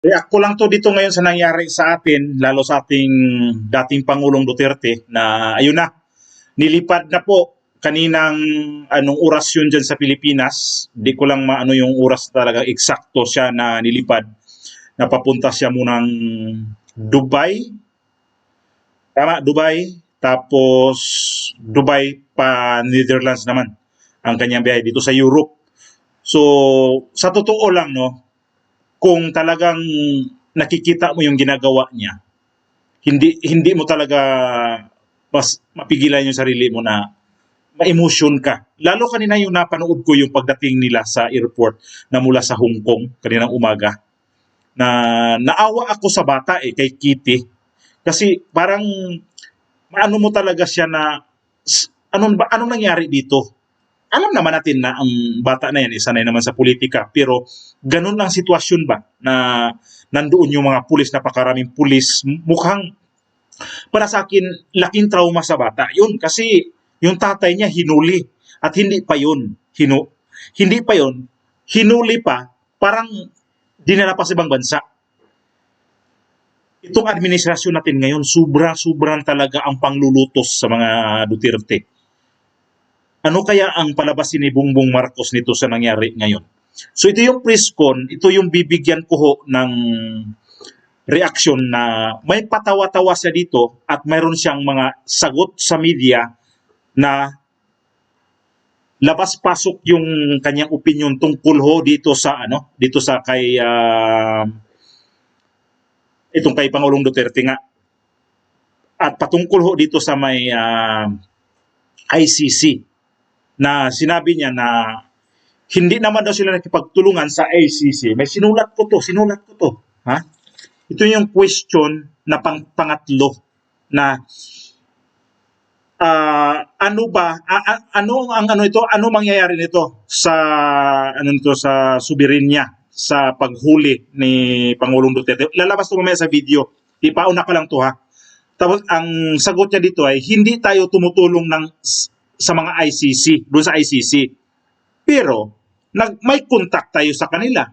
React ko lang to dito ngayon sa nangyari sa atin, lalo sa ating dating Pangulong Duterte na ayun na, nilipad na po kaninang anong oras yun dyan sa Pilipinas. Di ko lang maano yung oras talaga eksakto siya na nilipad. Napapunta siya munang Dubai. Tama, Dubai. Tapos Dubai pa Netherlands naman ang kanyang biyahe dito sa Europe. So, sa totoo lang, no, kung talagang nakikita mo yung ginagawa niya, hindi mo talaga mas mapigilan yung sarili mo na ma-emotion ka. Lalo kanina yung napanood ko yung pagdating nila sa airport na mula sa Hong Kong kaninang umaga, na naawa ako sa bata kay Kitty, kasi parang maano mo talaga siya na anong nangyari dito. Alam naman natin na ang bata na yan sanay naman sa politika, pero ganun lang sitwasyon ba na nandoon yung mga pulis, napakaraming pulis, mukhang para sa akin laking trauma sa bata yun, kasi yung tatay niya hinuli at hindi pa yun hindi pa yun hinuli pa, parang dinala pa sa ibang bansa. Itong administrasyon natin ngayon, sobrang talaga ang panglulutos sa mga Duterte. Ano kaya ang palabasin ni Bongbong Marcos nito sa nangyari ngayon? So ito yung press con, ito yung bibigyan ko ho ng reaksyon na may patawa-tawa siya dito at mayroon siyang mga sagot sa media na labas-pasok yung kanyang opinion tungkol ho dito sa dito sa kay itong kay Pangulong Duterte nga, at patungkol ho dito sa may ICC, na sinabi niya na hindi naman daw sila nakipagtulungan sa ICC. May sinulat ko to. Ha? Ito yung question na pangatlo na ano mangyayari nito sa sa soberenya, sa paghuli ni Pangulong Duterte. Lalabas to mamaya sa video. Ipauna ka lang to, ha. Tapos ang sagot niya dito ay hindi tayo tumutulong sa mga ICC, doon sa ICC. Pero may contact tayo sa kanila.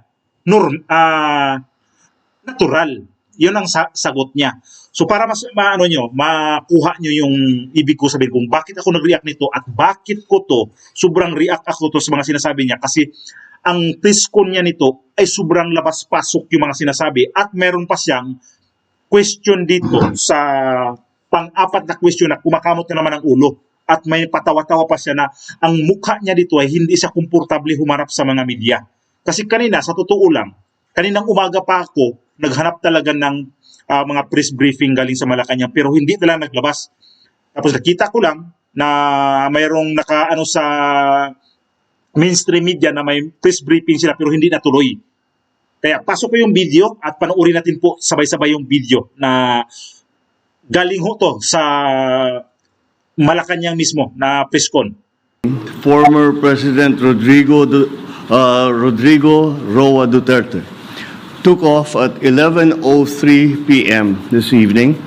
Natural. 'Yun ang sagot niya. So para makuha nyo yung ibig ko sabihin kung bakit ako nag-react nito at bakit ko to, sobrang react ako to sa mga sinasabi niya, kasi ang press con niya nito ay sobrang labas-pasok yung mga sinasabi, at meron pa siyang question dito sa pang-apat na question na kumakamot na naman ang ulo, at may patawa-tawa pa siya na ang mukha niya dito ay hindi siya komportable humarap sa mga media. Kasi kanina, sa totoo lang, kaninang umaga pa ako naghanap talaga ng mga press briefing galing sa Malacanang, pero hindi talaga naglabas. Tapos nakita ko lang na mayroong nakaano sa mainstream media na may press briefing sila pero hindi natuloy. Kaya pasok ko yung video at panoorin natin po sabay-sabay yung video na galing ho to sa Malacanang mismo na press con. Former President Rodrigo Roa Duterte took off at 11:03 p.m. this evening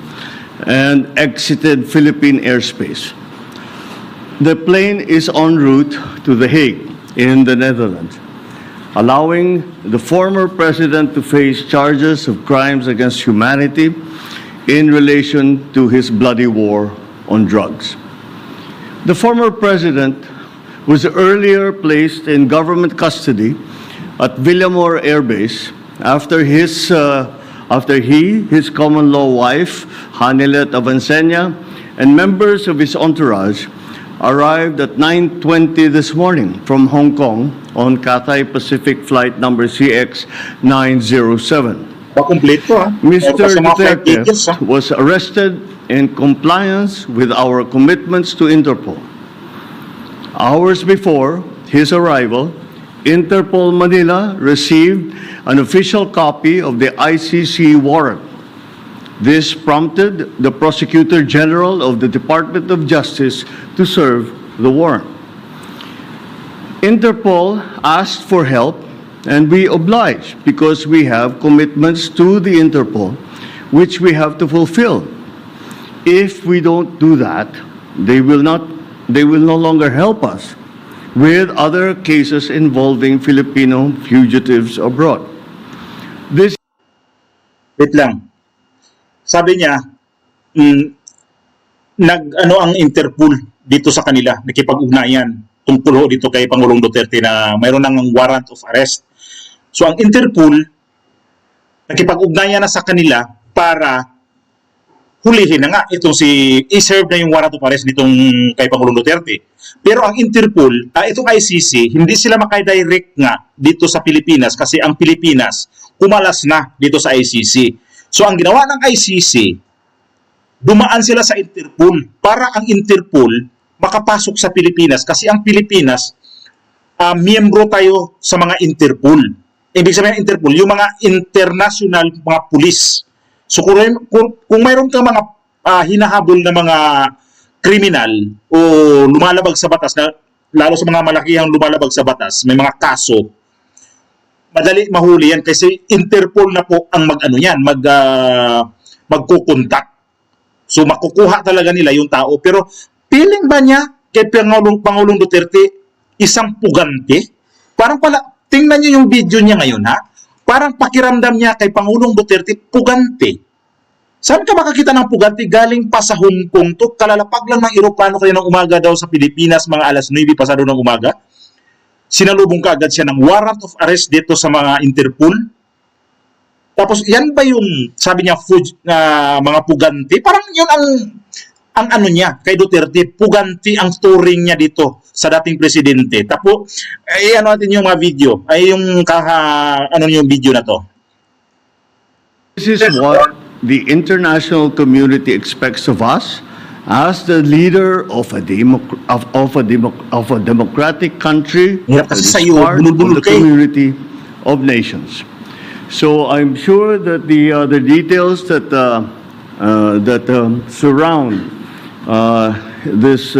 and exited Philippine airspace. The plane is en route to The Hague in the Netherlands, allowing the former president to face charges of crimes against humanity in relation to his bloody war on drugs. The former president was earlier placed in government custody at Villamor Air Base after his common law wife, Hanilet Avancenia, and members of his entourage arrived at 9:20 this morning from Hong Kong on Cathay Pacific flight number CX-907. Pa-complete Mr. Duterte was arrested in compliance with our commitments to Interpol. Hours before his arrival, Interpol Manila received an official copy of the ICC warrant. This prompted the Prosecutor General of the Department of Justice to serve the warrant. Interpol asked for help, and we obliged because we have commitments to the Interpol which we have to fulfill. If we don't do that, they will no longer help us with other cases involving Filipino fugitives abroad. This Wait lang. Sabi niya, nag-ano ang Interpol dito sa kanila, nakipag-ugnayan tungkol ho dito kay Pangulong Duterte na mayroon ng warrant of arrest. So ang Interpol, nakipag-ugnayan na sa kanila para hulihin na nga itong i-serve na yung warrant of arrest nitong kay Pangulong Duterte. Pero ang Interpol, itong ICC, hindi sila makadirect nga dito sa Pilipinas kasi ang Pilipinas kumalas na dito sa ICC. So ang ginawa ng ICC, dumaan sila sa Interpol para ang Interpol makapasok sa Pilipinas kasi ang Pilipinas, miyembro tayo sa mga Interpol. Ibig sabihin ng Interpol, yung mga international mga pulis. So kung mayroon kang mga hinahabol na mga kriminal o lumalabag sa batas, na, lalo sa mga malakihang lumalabag sa batas, may mga kaso, madali mahuli yan kasi Interpol na po ang magkukontak. So makukuha talaga nila yung tao. Pero feeling ba niya kay Pangulong Duterte isang pugante? Parang pala, tingnan niyo yung video niya ngayon ha. Parang pakiramdam niya kay Pangulong Duterte pugante. Saan ka makakita ng pugante? Galing pa sa Hong Kong to. Kalalapag lang ng eroplano kayo ng umaga daw sa Pilipinas, mga alas 9 pasado ng umaga. Sinalubong ka agad siya ng warrant of arrest dito sa mga Interpol. Tapos yan ba yung sabi niya mga pugante? Parang yun ang ano niya kay Duterte, pugante ang touring niya dito sa dating presidente. Tapos ano natin yung mga video, ay yung yung video na to. This is what the international community expects of us as the leader of a democratic country, Hirap that kasi is sa'yo, part of bulol-bulol the ka eh. community of nations. So I'm sure that the details that surround this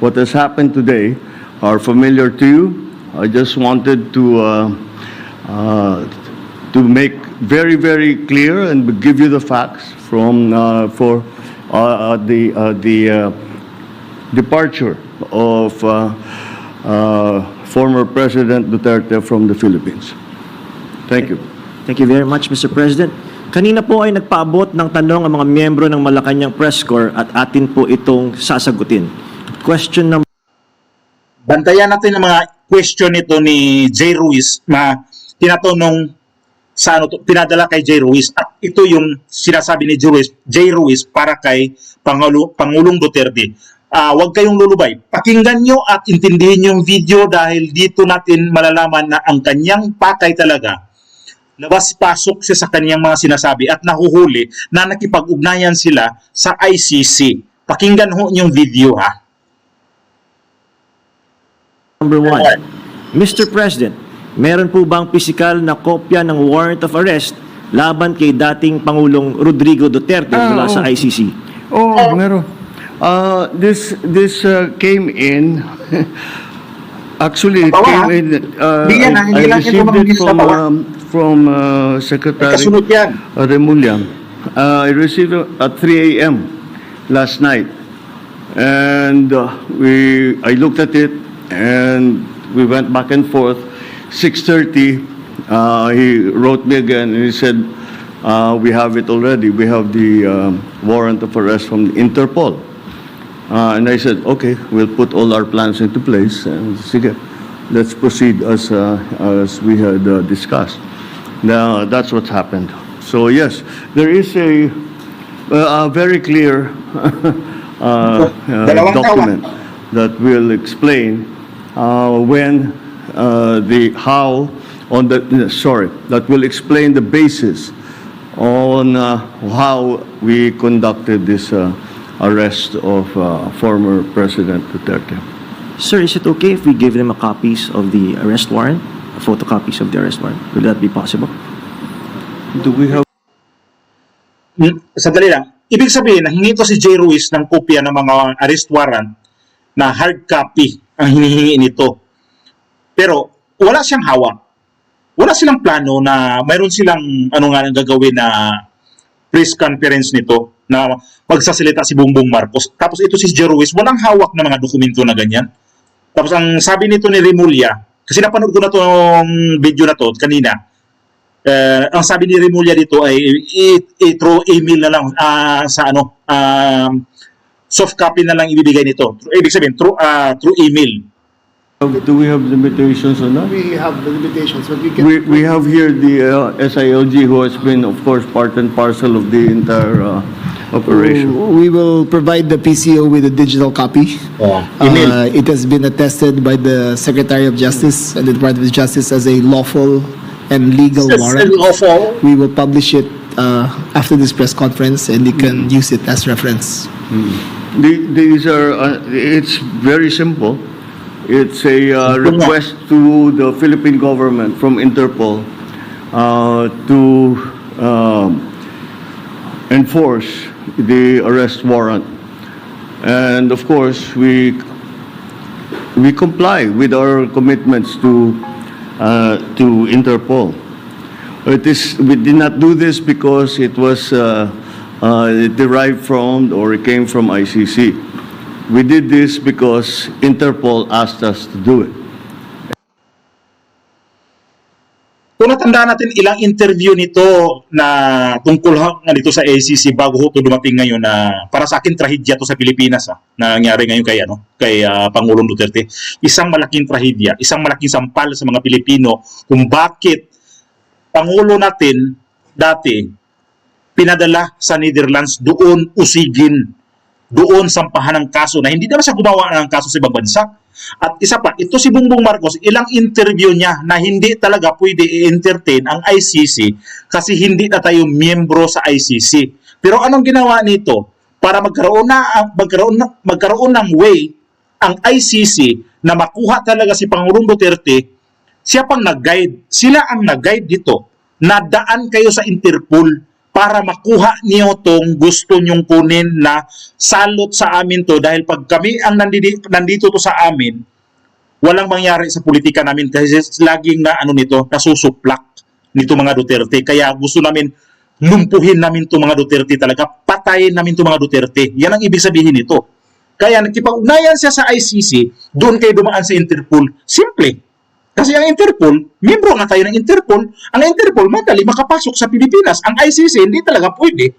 what has happened today are familiar to you. I just wanted to make very, very clear and give you the facts from for the departure of former President Duterte from the Philippines. Thank you. Thank you very much, Mr. President. Kanina po ay nagpaabot ng tanong ang mga miyembro ng Malacanang Press Corps at atin po itong sasagutin. Question number... Bantayan natin ang mga question nito ni Jay Ruiz na tinatanong sa pinadala kay Jay Ruiz. At ito yung sinasabi ni Jay Ruiz para kay Pangulong Duterte. Huwag kayong lulubay. Pakinggan nyo at intindihin yung video dahil dito natin malalaman na ang kanyang pakay talaga labas-pasok siya sa kanyang mga sinasabi at nahuhuli na nakipag-ugnayan sila sa ICC. Pakinggan ho yung video ha. Number 1. Mr. President, meron po bang pisikal na kopya ng warrant of arrest laban kay dating Pangulong Rodrigo Duterte mula sa ICC? Oh, meron. This came in. Actually, it came in. I received it from Secretary Remulla. I received it at 3 a.m. last night, and I looked at it, and we went back and forth. 6:30, he wrote me again, and he said, "We have it already. We have the warrant of arrest from Interpol." And I said, "Okay, we'll put all our plans into place, and sige, let's proceed as we had discussed." Now, that's what happened. So yes, there is a very clear document that will explain that will explain the basis on how we conducted this arrest of former President Duterte. Sir, is it okay if we give them a copies of the arrest warrant? Photocopies of the arrest warrant? Will that be possible? Do we have... Sandali lang. Ibig sabihin, nahingi ko si Jay Ruiz ng kopya ng mga arrest warrant na hard copy ang hinihingi nito. Pero wala siyang hawak. Wala silang plano na mayroon silang gagawin na press conference nito na magsasalita si Bongbong Marcos. Tapos ito si Jay Ruiz, walang hawak na mga dokumento na ganyan. Tapos ang sabi nito ni Remulla, kasi napanood ko na itong video na to kanina, Ang sabi ni Remulla dito ay through email na lang sa soft copy na lang ibibigay nito. Ibig sabihin through email. Do we have limitations on that? We have the limitations, but we can. We have here the SILG who has been, of course, part and parcel of the entire operation. We will provide the PCO with a digital copy. Email. It has been attested by the Secretary of Justice and the Department of Justice as a lawful and legal warrant. Awful. We will publish it after this press conference, and you can use it as reference. These are, it's very simple. It's a request to the Philippine government from Interpol to enforce the arrest warrant. And of course, we comply with our commitments to Interpol. We did not do this because it was derived from or it came from ICC. We did this because Interpol asked us to do it. Kung natandaan natin ilang interview nito na tungkol nga dito sa ACC bago ho ito dumating ngayon na para sa akin trahedya to sa Pilipinas na nangyari ngayon kay Pangulong Duterte. Isang malaking trahedya, isang malaking sampal sa mga Pilipino kung bakit Pangulo natin dati pinadala sa Netherlands doon usigin, doon sampahan ng kaso na hindi naman siya gumawa ng kaso sa ibang bansa. At isa pa, ito si Bongbong Marcos, ilang interview niya na hindi talaga pwede i-entertain ang ICC kasi hindi na tayo miyembro sa ICC. Pero anong ginawa nito? Para magkaroon ng way ang ICC na makuha talaga si Pangulong Duterte, siya pang nag-guide. Sila ang nag-guide dito. Nadaan kayo sa Interpol para makuha niyo tong gusto nyong kunin na salot sa amin to dahil pag kami ang nandito to sa amin, walang mangyari sa politika namin kasi laging nasusuplak nito mga Duterte. Kaya gusto namin lumpuhin namin to mga Duterte talaga, patayin namin to mga Duterte. Yan ang ibig sabihin nito. Kaya nakipag-ugnayan siya sa ICC, doon kayo dumaan sa Interpol. Simple. Kasi ang Interpol, miyembro nga tayo ng Interpol, ang Interpol madali makapasok sa Pilipinas. Ang ICC hindi talaga pwede.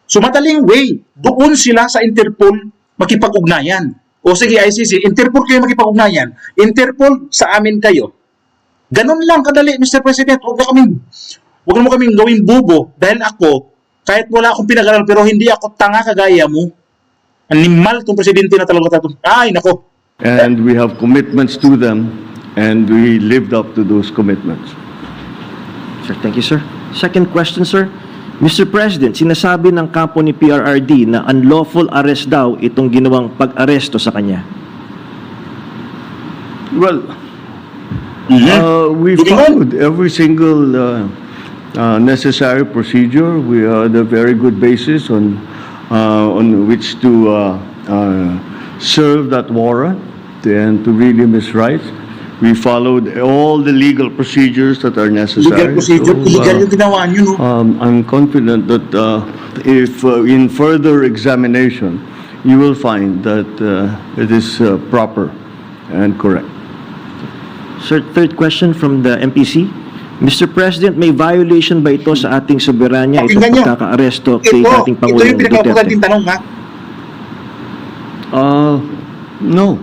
So madaling way, doon sila sa Interpol makipag-ugnayan. O sige ICC, Interpol kayo makipag-ugnayan. Interpol sa amin kayo. Ganun lang kadali, Mr. President. Huwag mo kaming gawing bubo dahil ako, kahit wala akong pinag-aral pero hindi ako tanga kagaya mo. Animal tong presidente na talaga tayo. Ay, nako. And we have commitments to them. And we lived up to those commitments. Sir, thank you, sir. Second question, sir. Mr. President, sinasabi ng kampo ni PRRD na unlawful arrest daw itong ginawang pag-aresto sa kanya. Well, we followed every single necessary procedure. We had a very good basis on which to serve that warrant and to read him his rights. We followed all the legal procedures that are necessary. Illegal yung ginawa nyo, no? I'm confident that if in further examination, you will find that it is proper and correct. Sir, third question from the MPC. Mr. President, may violation ba ito sa ating soberanya itong Pakinggan nyo. pagkakaaresto kay dating Ito Pangulong yung pinaka-importanting Duterte? tanong, ha? No.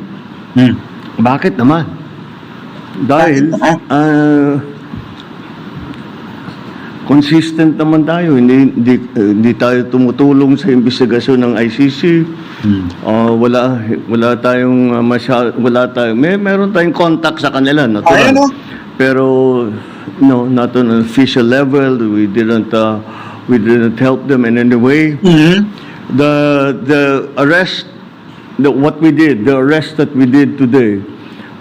Bakit naman? Dahil consistent naman tayo, hindi tayo tumutulong sa investigasyon ng ICC. Wala tayong meron tayong contact sa kanila, natural. Pero no, not on an official level. We didn't help them in any way. The arrest the arrest that we did today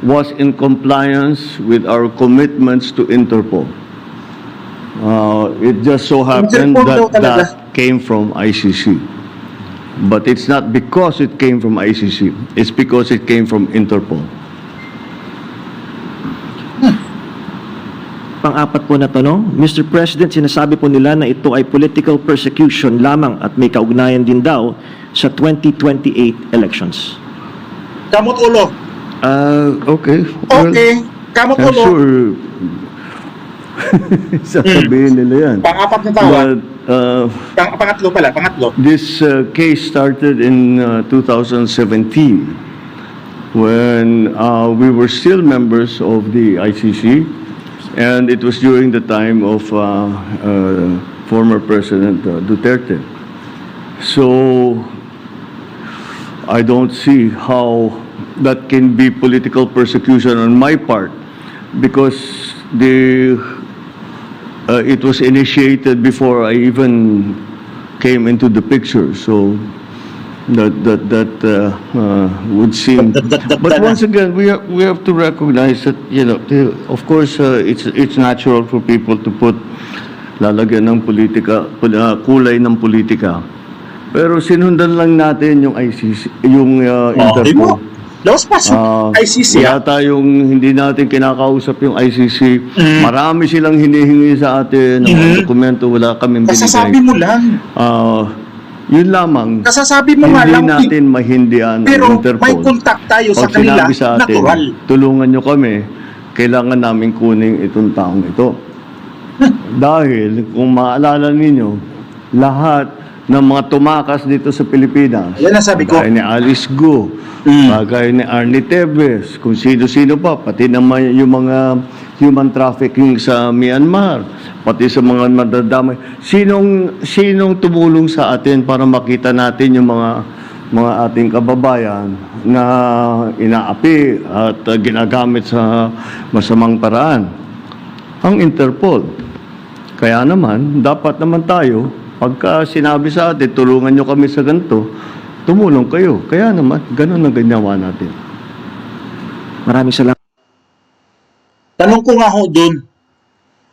was in compliance with our commitments to Interpol. It just so happened that came from ICC. But it's not because it came from ICC. It's because it came from Interpol. Pang-apat po na tanong, Mr. President, sinasabi po nila na ito ay political persecution lamang at may kaugnayan din daw sa 2028 elections. Kamot ulo. Okay. Okay. Kamot ulo. Sure. Sasabihin nila yan. Pang-apat na tawa. But, Pangatlo pala, pangatlo. this case started in 2017 when we were still members of the ICC, and it was during the time of former President Duterte. So I don't see how that can be political persecution on my part, because it was initiated before I even came into the picture. So that would seem. But once again, we have to recognize that, you know, of course, it's natural for people to put lalagyan ng politika, kulay ng politika. Pero sinundan lang natin yung ICC, yung Interpol. Lawas pa sa ICC. Wala tayong, hindi natin kinakausap yung ICC. Marami silang hinihingi sa atin ng mga dokumento, wala kaming binigay. Kasasabi mo lang. Yun lamang. Kasasabi mo nga Hindi lang. natin mahindihan ang Pero Interpol. may contact tayo sa Pag kanila, sinabi sa atin, natural. tulungan nyo kami, kailangan namin kunin itong taong ito. Dahil, kung maalala ninyo, lahat ng mga tumakas dito sa Pilipinas, Yan ang sabi ko. kagaya ni Alice Go, kagaya ni Arnie Tevez, kung sino-sino pa, pati naman yung mga human trafficking sa Myanmar, pati sa mga madadamay. Sinong tumulong sa atin para makita natin yung mga ating kababayan na inaapi at ginagamit sa masamang paraan? Ang Interpol. Kaya naman, dapat naman tayo, pagka sinabi sa atin, tulungan nyo kami sa ganito, tumulong kayo. Kaya naman, ganun ang ginawa natin. Maraming salamat. Tanong ko nga ho doon,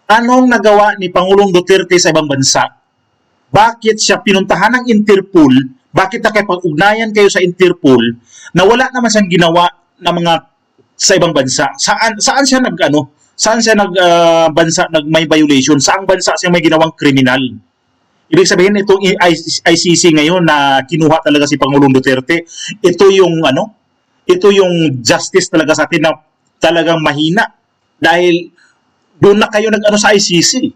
anong nagawa ni Pangulong Duterte sa ibang bansa? Bakit siya pinuntahan ng Interpol? Bakit nakipag-ugnayan kayo sa Interpol na wala naman siyang ginawa na mga sa ibang bansa? Saan siya bansa may violation? Saang bansa siya may ginawang kriminal? Ibig sabihin, itong ICC ngayon na kinuha talaga si Pangulong Duterte, ito yung justice talaga sa atin na talagang mahina. Dahil doon na kayo sa ICC.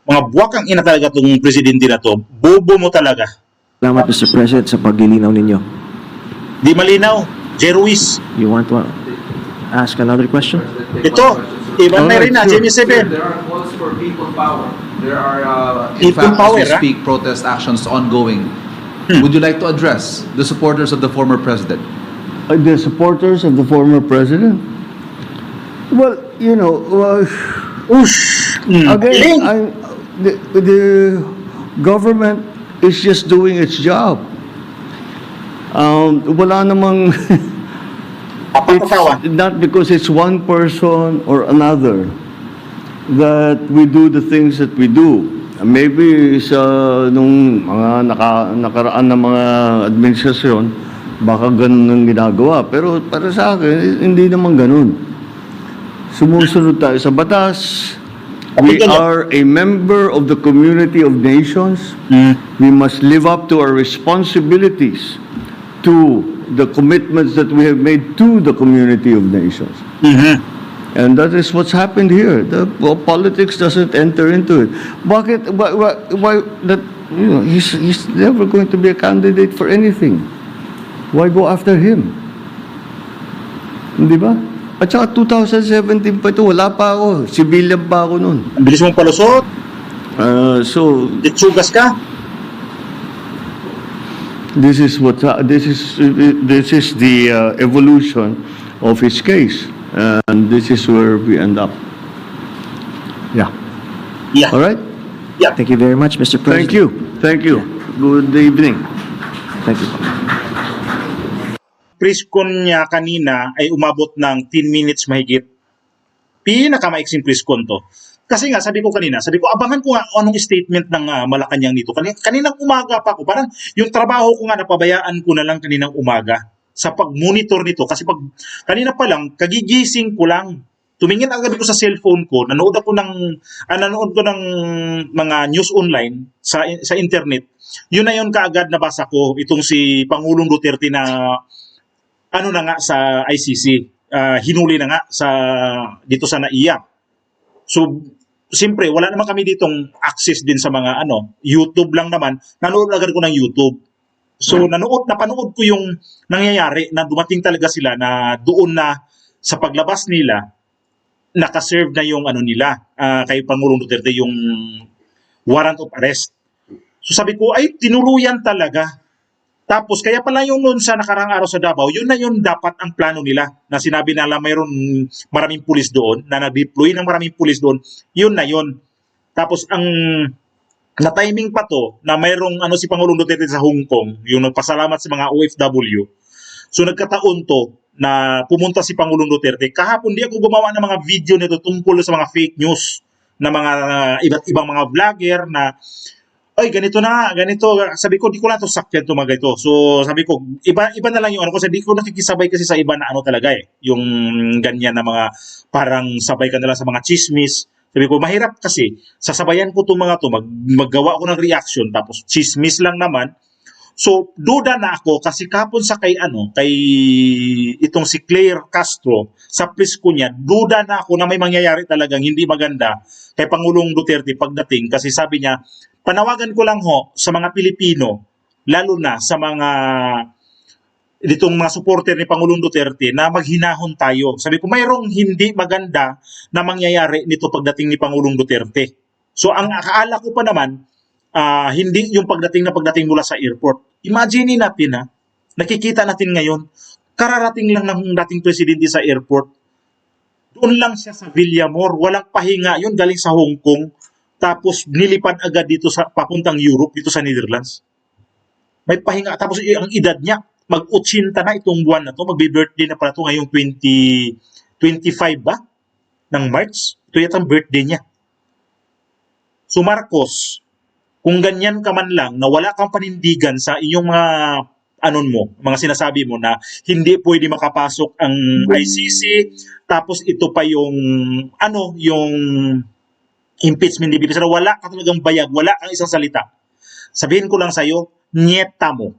Mga buwak ang ina talaga itong presidente na to. Bobo mo talaga. Salamat, Mr. President, sa paglilinaw ninyo. Di malinaw. Jay Ruiz. You want to ask another question? Ito. Iban na rin na. Jimmy Seven. There are calls for people power. There are, in People fact, power, as we speak, protest actions ongoing. Would you like to address the supporters of the former president? The supporters of the former president? Well, you know, again, the government is just doing its job. Wala namang Papatawa. it's not because it's one person or another that we do the things that we do. Maybe sa nung mga nakaraan na mga administrasyon, baka ganun ang ginagawa. Pero para sa akin, hindi naman ganun. Sumusunod tayo sa batas. We are a member of the community of nations. We must live up to our responsibilities, to the commitments that we have made to the community of nations. And that is what's happened here. The politics doesn't enter into it. Bakit? Why that? You know, he's never going to be a candidate for anything. Why go after him? Di ba? At saka 2017 pa ito, wala pa ako. Civilian pa ako noon. Ang bilis mong palusot. So Ditsugas ka. this is the evolution of his case, and this is where we end up. Yeah. Yeah. All right. Thank you very much, Mr. President. Thank you. Thank you. Good evening. Thank you. Preskon niya kanina ay umabot ng 10 minutes mahigit. Pinakamaiksing preskon to. Kasi nga, sabi ko abangan ko nga anong statement ng Malacanang nito. Kaninang umaga pa ako, parang yung trabaho ko nga napabayaan ko na lang kaninang umaga sa pag-monitor nito. Kasi kanina pa lang, kagigising ko lang. Tumingin agad ko sa cellphone ko, nanood ko ng mga news online sa internet. Yun na yun kaagad nabasa ko, itong si Pangulong Duterte na sa ICC, hinuli na nga dito sa NAIA. So, siyempre, wala naman kami ditong access din sa mga YouTube lang naman. Nanood agad ko ng YouTube. So, napanood ko yung nangyayari na dumating talaga sila na doon na sa paglabas nila, nakaserve na yung nila, kay Pangulong Duterte, yung warrant of arrest. So sabi ko, ay, tinuluyan talaga. Tapos, kaya pala yung noon sa nakarang araw sa Davao, yun na yun dapat ang plano nila. Na sinabi nila mayroon maraming pulis doon, na nag-deploy ng maraming pulis doon, yun na yun. Tapos, ang na-timing pa to, na mayroong si Pangulong Duterte sa Hong Kong, yung nagpasalamat sa mga OFW. So, nagkataon to, na pumunta si Pangulong Duterte. Kahapon, di ako gumawa ng mga video nito tungkol sa mga fake news na mga iba't ibang mga vlogger na ay, ganito na, ganito. Sabi ko, di ko lang ito sakyan ito mga ito. So, sabi ko, iba na lang yung kasi di ko nakikisabay kasi sa iba na talaga yung ganyan na mga parang sabay ka na lang sa mga chismis. Sabi ko, mahirap kasi, sasabayan ko itong mga to, maggawa ko ng reaction, tapos chismis lang naman. So, duda na ako kasi kapon sa kay itong si Claire Castro, sa presko niya, duda na ako na may mangyayari talagang hindi maganda kay Pangulong Duterte pagdating kasi sabi niya, panawagan ko lang sa mga Pilipino, lalo na sa mga ditong mga supporter ni Pangulong Duterte na maghinahon tayo. Sabi ko, mayroong hindi maganda na mangyayari nito pagdating ni Pangulong Duterte. So, ang akaala ko pa naman, hindi yung pagdating mula sa airport. Imagine natin nakikita natin ngayon, kararating lang ng dating presidente sa airport. Doon lang siya sa Villamor, walang pahinga yun, galing sa Hong Kong. Tapos nilipad agad dito sa papuntang Europe, dito sa Netherlands. May pahinga. Tapos ang edad niya, mag-80 na itong buwan na to. Magbe-birthday na pala to ngayong 25 ba? Ng March. Ito yata ang birthday niya. So Marcos, kung ganyan ka man lang, na wala kang panindigan sa inyong mga mga sinasabi mo na hindi pwede makapasok ang ICC, tapos ito pa yung yung impeachment ni Bibi Sara, wala ka talagang bayag, wala kang isang salita. Sabihin ko lang sa'yo, nyeta mo.